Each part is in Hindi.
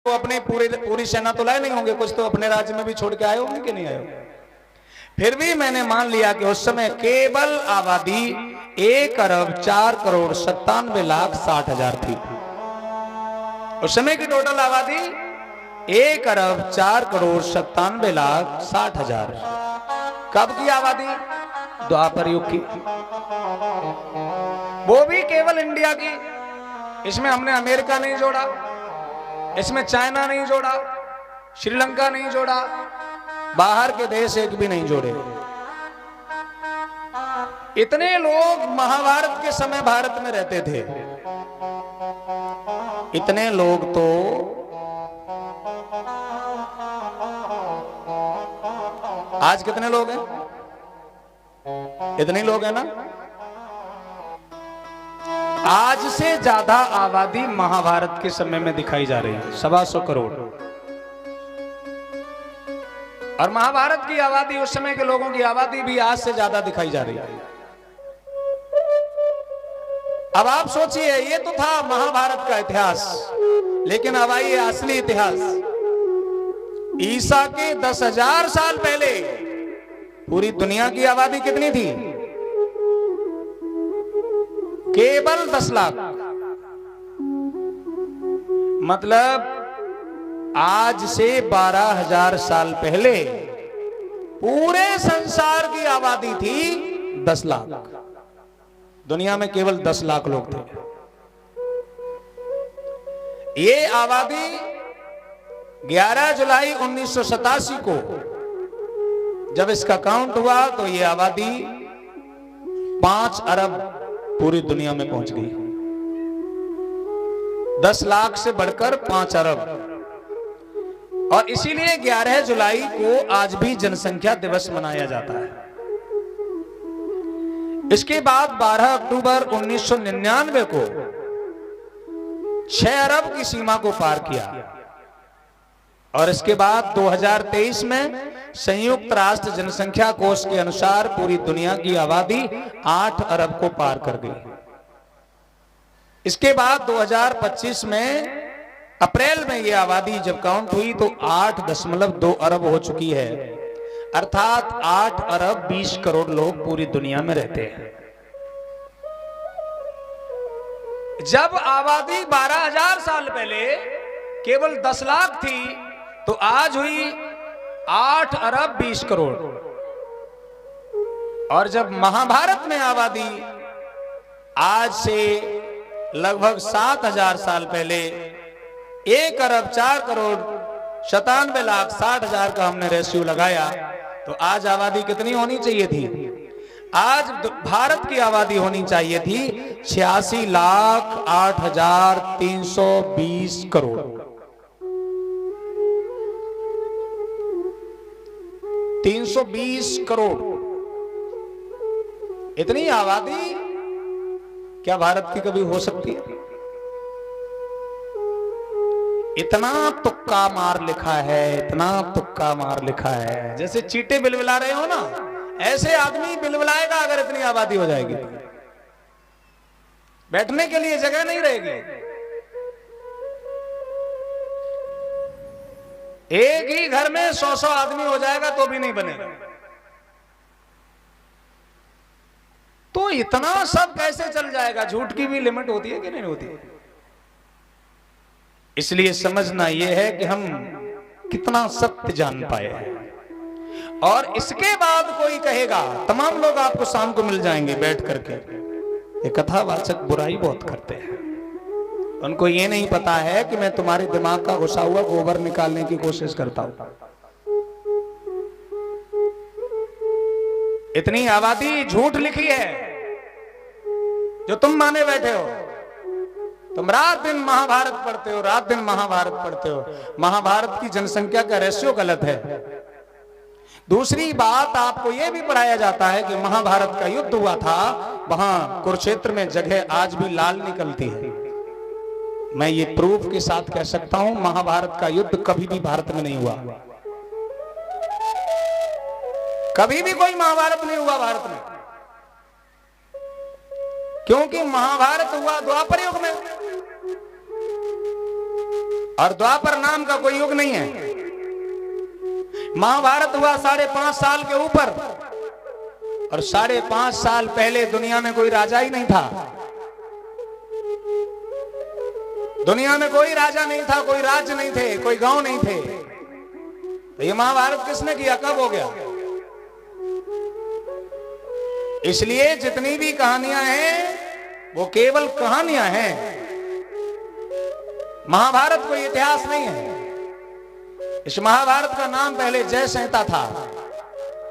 तो अपनी पूरी सेना तो लाए नहीं होंगे, कुछ तो अपने राज्य में भी छोड़ के आए होंगे कि नहीं आए होंगे। फिर भी मैंने मान लिया कि उस समय केवल आबादी 1,04,97,60,60 थी। उस समय की टोटल आबादी 1,04,97,60,60। कब की आबादी? द्वापर युग की, वो भी केवल इंडिया की। इसमें हमने अमेरिका नहीं जोड़ा, इसमें चाइना नहीं जोड़ा, श्रीलंका नहीं जोड़ा, बाहर के देश एक भी नहीं जोड़े। इतने लोग महाभारत के समय भारत में रहते थे। इतने लोग तो आज कितने लोग हैं? इतने लोग हैं ना। आज से ज्यादा आबादी महाभारत के समय में दिखाई जा रही है, 125 करोड़। और महाभारत की आबादी, उस समय के लोगों की आबादी भी आज से ज्यादा दिखाई जा रही है। अब आप सोचिए, ये तो था महाभारत का इतिहास, लेकिन अब आइए असली इतिहास। ईसा के 10,000 साल पहले पूरी दुनिया की आबादी कितनी थी? केवल 10 लाख। मतलब आज से 12,000 साल पहले पूरे संसार की आबादी थी 10 लाख। दुनिया में केवल 10 लाख लोग थे। ये आबादी 11 जुलाई 1987 को जब इसका काउंट हुआ तो ये आबादी 5 अरब पूरी दुनिया में पहुंच गई। 10 लाख से बढ़कर 5 अरब। और इसीलिए 11 जुलाई को आज भी जनसंख्या दिवस मनाया जाता है। इसके बाद 12 अक्टूबर 1999 को 6 अरब की सीमा को पार किया। और इसके बाद 2023 में संयुक्त राष्ट्र जनसंख्या कोष के अनुसार पूरी दुनिया की आबादी 8 अरब को पार कर गई। इसके बाद 2025 में अप्रैल में यह आबादी जब काउंट हुई तो 8.2 अरब हो चुकी है। अर्थात 8 अरब 20 करोड़ लोग पूरी दुनिया में रहते हैं। जब आबादी 12,000 साल पहले केवल 10 लाख थी तो आज हुई 8 अरब 20 करोड़। और जब महाभारत में आबादी आज से लगभग 7,000 साल पहले 1,04,97,60,60 का हमने रेशियो लगाया तो आज आबादी कितनी होनी चाहिए थी? आज भारत की आबादी होनी चाहिए थी 86,08,320 करोड़। 320 करोड़ इतनी आबादी क्या भारत की कभी हो सकती है? इतना तुक्का मार लिखा है, इतना तुक्का मार लिखा है। जैसे चींटे बिलबिला रहे हो ना, ऐसे आदमी बिलबिलाएगा अगर इतनी आबादी हो जाएगी। बैठने के लिए जगह नहीं रहेगी। एक ही घर में 100-100 आदमी हो जाएगा तो भी नहीं बनेगा। तो इतना सब कैसे चल जाएगा? झूठ की भी लिमिट होती है कि नहीं होती? इसलिए समझना यह है कि हम कितना सत्य जान पाए हैं। और इसके बाद कोई कहेगा, तमाम लोग आपको शाम को मिल जाएंगे बैठ करके, ये कथावाचक बुराई बहुत करते हैं। उनको ये नहीं पता है कि मैं तुम्हारे दिमाग का घुसा हुआ गोबर निकालने की कोशिश करता हूं। इतनी आबादी झूठ लिखी है जो तुम माने बैठे हो। तुम रात दिन महाभारत पढ़ते हो, रात दिन महाभारत पढ़ते हो। महाभारत की जनसंख्या का रेशियो गलत है। दूसरी बात, आपको यह भी पढ़ाया जाता है कि महाभारत का युद्ध हुआ था, वहां कुरुक्षेत्र में जगह आज भी लाल निकलती है। मैं ये प्रूफ के साथ कह सकता हूं, महाभारत का युद्ध कभी भी भारत में नहीं हुआ। कभी भी कोई महाभारत नहीं हुआ भारत में, क्योंकि महाभारत हुआ द्वापर युग में। और द्वापर नाम का कोई युग नहीं है। महाभारत हुआ 5.5 साल के ऊपर, और 5.5 साल पहले दुनिया में कोई राजा ही नहीं था। दुनिया में कोई राजा नहीं था, कोई राज्य नहीं थे, कोई गांव नहीं थे। तो ये महाभारत किसने किया, कब हो गया? इसलिए जितनी भी कहानियां हैं वो केवल कहानियां हैं। महाभारत कोई इतिहास नहीं है। इस महाभारत का नाम पहले जय संहिता था,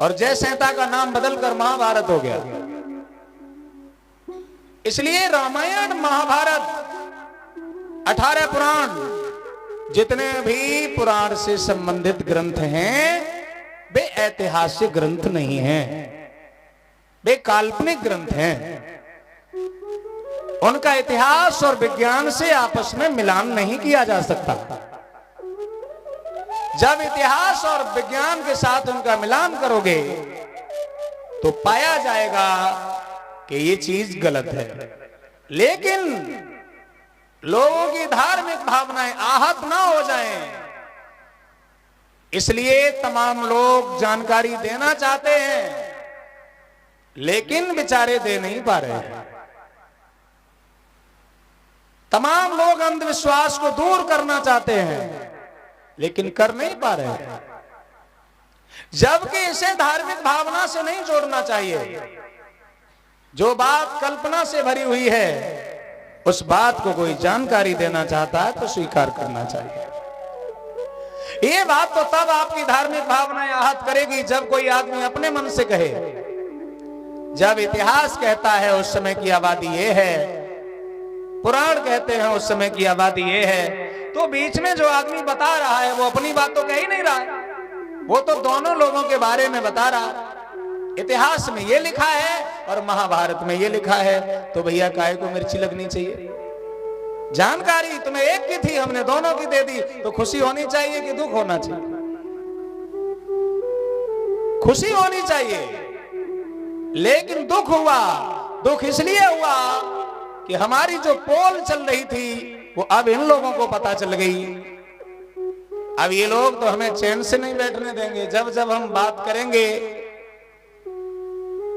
और जय संहिता का नाम बदलकर महाभारत हो गया। इसलिए रामायण, महाभारत, 18 पुराण, जितने भी पुराण से संबंधित ग्रंथ हैं वे ऐतिहासिक ग्रंथ नहीं हैं, वे काल्पनिक ग्रंथ हैं। उनका इतिहास और विज्ञान से आपस में मिलान नहीं किया जा सकता। जब इतिहास और विज्ञान के साथ उनका मिलान करोगे तो पाया जाएगा कि ये चीज गलत है। लेकिन लोगों की धार्मिक भावनाएं आहत ना हो जाएं, इसलिए तमाम लोग जानकारी देना चाहते हैं, लेकिन बेचारे दे नहीं पा रहे हैं। तमाम लोग अंधविश्वास को दूर करना चाहते हैं, लेकिन कर नहीं पा रहे हैं। जबकि इसे धार्मिक भावना से नहीं जोड़ना चाहिए। जो बात कल्पना से भरी हुई है उस बात को कोई जानकारी देना चाहता है तो स्वीकार करना चाहिए। ये बात तो तब आपकी धार्मिक भावनाएं आहत करेगी जब कोई आदमी अपने मन से कहे। जब इतिहास कहता है उस समय की आबादी ये है, पुराण कहते हैं उस समय की आबादी ये है, तो बीच में जो आदमी बता रहा है वो अपनी बात तो कह ही नहीं रहा है, वो तो दोनों लोगों के बारे में बता रहा है। इतिहास में ये लिखा है और महाभारत में ये लिखा है, तो भैया काहे को मिर्ची लगनी चाहिए? जानकारी तुम्हें एक की थी, हमने दोनों की दे दी, तो खुशी होनी चाहिए कि दुख होना चाहिए? खुशी होनी चाहिए। लेकिन दुख हुआ। दुख इसलिए हुआ कि हमारी जो पोल चल रही थी वो अब इन लोगों को पता चल गई। अब ये लोग तो हमें चैन से नहीं बैठने देंगे। जब जब हम बात करेंगे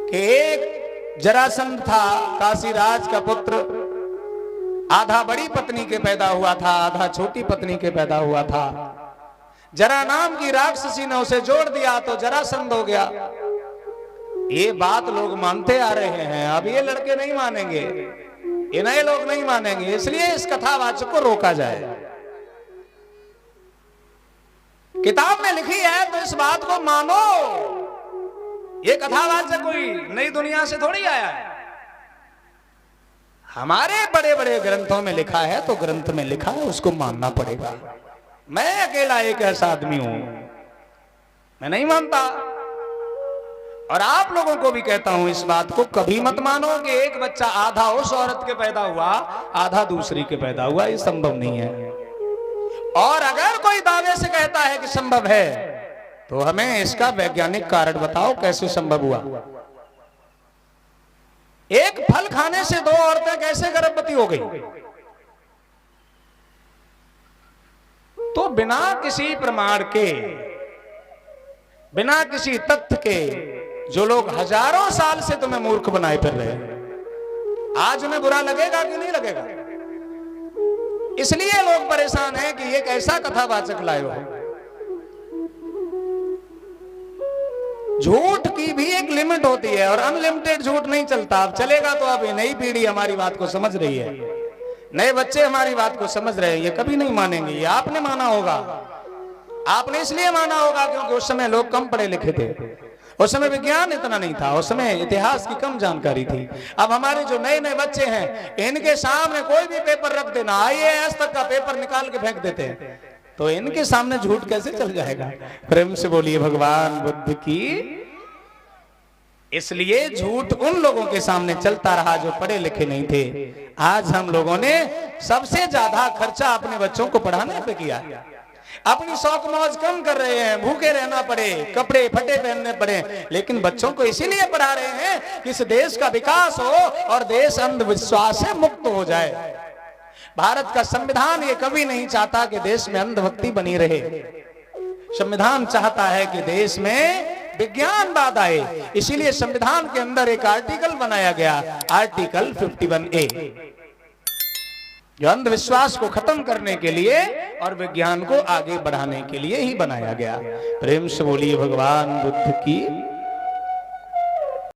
कि एक जरासंध था, काशीराज का पुत्र, आधा बड़ी पत्नी के पैदा हुआ था, आधा छोटी पत्नी के पैदा हुआ था। जरा नाम की राक्षसी ने उसे जोड़ दिया तो जरासंध हो गया। ये बात लोग मानते आ रहे हैं, अब ये लड़के नहीं मानेंगे, ये नए लोग नहीं मानेंगे, इसलिए इस कथावाचक को रोका जाए। किताब में लिखी है तो इस बात को मानो। ये कथावाचक कोई नई दुनिया से थोड़ी आया है। हमारे बड़े बड़े ग्रंथों में लिखा है तो ग्रंथ में लिखा है, उसको मानना पड़ेगा। मैं अकेला एक ऐसा आदमी हूं, मैं नहीं मानता। और आप लोगों को भी कहता हूं इस बात को कभी मत मानो कि एक बच्चा आधा उस औरत के पैदा हुआ, आधा दूसरी के पैदा हुआ। ये संभव नहीं है। और अगर कोई दावे से कहता है कि संभव है तो हमें इसका वैज्ञानिक कारण बताओ, कैसे संभव हुआ? एक फल खाने से 2 औरतें कैसे गर्भवती हो गई? तो बिना किसी प्रमाण के, बिना किसी तथ्य के, जो लोग हजारों साल से तुम्हें मूर्ख बनाए फिर रहे हैं, आज उन्हें बुरा लगेगा कि नहीं लगेगा? इसलिए लोग परेशान हैं कि एक ऐसा कथावाचक लाए हो। झूठ की भी एक लिमिट होती है और अनलिमिटेड झूठ नहीं चलता। अब चलेगा तो अब ये नई पीढ़ी हमारी बात को समझ रही है, नए बच्चे हमारी बात को समझ रहे हैं, ये कभी नहीं मानेंगे। ये आपने माना होगा, आपने इसलिए माना होगा क्योंकि उस समय लोग कम पढ़े लिखे थे, उस समय विज्ञान इतना नहीं था, उस समय इतिहास की कम जानकारी थी। अब हमारे जो नए नए बच्चे हैं, इनके सामने कोई भी पेपर रख देना, IAS तक का पेपर निकाल के फेंक देते हैं, तो इनके सामने झूठ कैसे चल जाएगा? प्रेम से बोलिए भगवान बुद्ध की। इसलिए झूठ उन लोगों के सामने चलता रहा जो पढ़े लिखे नहीं थे। आज हम लोगों ने सबसे ज्यादा खर्चा अपने बच्चों को पढ़ाने पे किया है। अपनी शौक मौज कम कर रहे हैं, भूखे रहना पड़े, कपड़े फटे पहनने पड़े, लेकिन बच्चों को इसीलिए पढ़ा रहे हैं कि इस देश का विकास हो और देश अंधविश्वास से मुक्त हो जाए। भारत का संविधान ये कभी नहीं चाहता कि देश में अंधभक्ति बनी रहे। संविधान चाहता है कि देश में विज्ञानवाद आए। इसीलिए संविधान के अंदर एक आर्टिकल बनाया गया, आर्टिकल 51A, जो अंधविश्वास को खत्म करने के लिए और विज्ञान को आगे बढ़ाने के लिए ही बनाया गया। प्रेम से बोलिए भगवान बुद्ध की